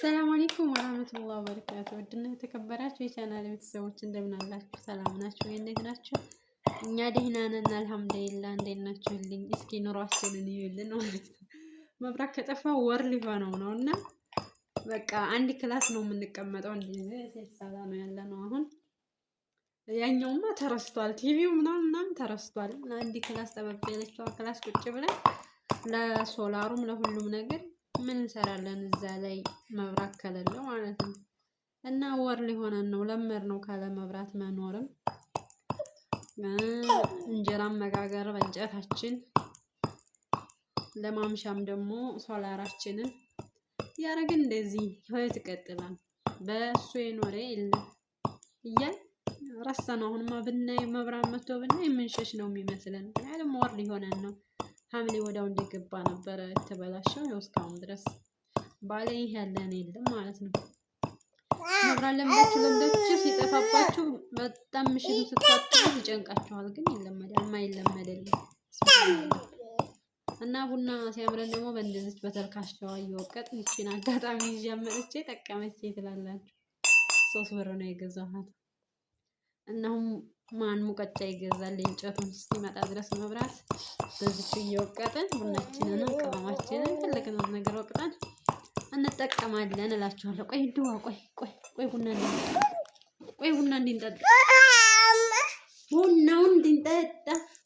ሰላም አለይኩም ወራህመቱላሂ ወበረካቱ። ውድና የተከበራችሁ የቻናል ቤተሰቦች እንደምን አላችሁ? ሰላም ናችሁ? እንዴት ናችሁ? እኛ ደህና ነን አልሐምዱሊላህ። እንዴት ናችሁልኝ? እስኪ ኑሯችንን ይዩልን ማለት ነው። መብራት ከጠፋ ወር ሊሆነው ነው እና በቃ አንድ ክላስ ነው የምንቀመጠው። እንደዚህ ሴሳላ ነው ያለነው አሁን። ያኛውማ ተረስቷል፣ ቲቪው ምናምን ተረስቷል። አንድ ክላስ ተበበለችው ክላስ ቁጭ ብለን ለሶላሩም ለሁሉም ነገር ምን እንሰራለን እዛ ላይ መብራት ከሌለ ማለት ነው። እና ወር ሊሆነን ነው ለመር ነው ካለ መብራት መኖርም እንጀራም መጋገር በእንጨታችን ለማምሻም ደግሞ ሶላራችንን ያረግን እንደዚህ ህይወት ይቀጥላል። በእሱ የኖረ የለም እያል ረሳነው። አሁንማ ብናይ መብራት መጥቶ ብናይ የምንሸሽ ነው የሚመስለን። ምክንያቱም ወር ሊሆነን ነው። ሐምሌ ወዳው እንደገባ ነበር የተበላሸው። ያው እስካሁን ድረስ ባለ ይሄ ያለን የለም ማለት ነው። መብራት ለምዳችሁ ሲጠፋባችሁ በጣም ምሽቱ ስትታጠቡ ይጨንቃችኋል። ግን ይለመዳል፣ ማይለመደልኝ እና ቡና ሲያምረን ደግሞ በእንደዚህ በተልካሻዋ እየወቀጥን ይቺን አጋጣሚ ይዤ መጥቼ ጠቀመች ትላላችሁ። 3 ብር ነው የገዛኋት። እናም ማን ሙቀጫ ይገዛል እንጨቱን እስኪመጣ ድረስ መብራት በዚህ እየወቀጥን ቡናችንን ቅመማችንን ፈለግነው ነገር ወቅጠን እንጠቀማለን እላችኋለሁ። ቆይ ድዋ ቆይ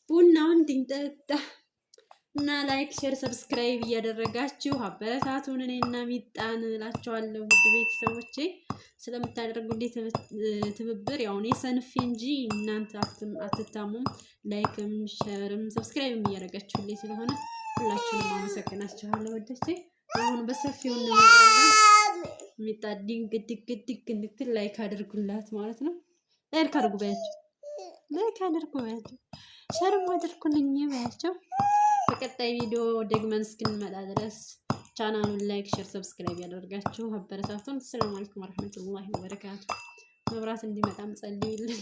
ቡና እንድንጠጣ እና ላይክ ሼር ሰብስክራይብ እያደረጋችሁ አበረታቱን እኔና ሚጣን እላችኋለሁ። ውድ ቤተሰቦቼ ስለምታደርጉልኝ ትብብር ያው እኔ ሰንፌ እንጂ እናንተ አትታሙም። ላይክም ሼርም ሰብስክራይብም እያደረጋችሁልኝ ስለሆነ ሁላችሁንም አመሰግናችኋለሁ። ወደቼ አሁን በሰፊው እንመጣለን። ሚጣ ድግ እንድትል ላይክ አድርጉላት ማለት ነው። ላይክ አድርጉ በያቸው፣ ሼርም አድርጉልኝ በያቸው። በቀጣይ ቪዲዮ ደግመን እስክንመጣ ድረስ ቻናሉን ላይክ ሼር ሰብስክራይብ ያደርጋችሁ አበረታቱን። ሰላም አለይኩም ወራህመቱላሂ ወበረካቱ። መብራት እንዲመጣም ጸልዩልን።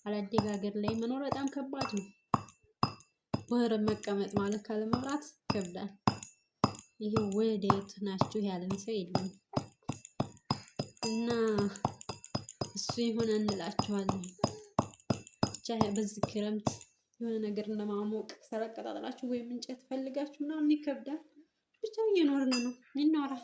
አላደገ ሀገር ላይ መኖር በጣም ከባድ ነው። ወር መቀመጥ ማለት ካለ መብራት ይከብዳል። ይሄ ወዴት ናችሁ ያለን ሰው የለም እና እሱ ይሆነ እንላችኋለን። ብቻ በዚህ ክረምት የሆነ ነገር ለማሞቅ ሰላቀጣጥላችሁ ወይም እንጨት ፈልጋችሁ ምናምን ይከብዳል። ብቻ እየኖርን ነው። ይኖራል።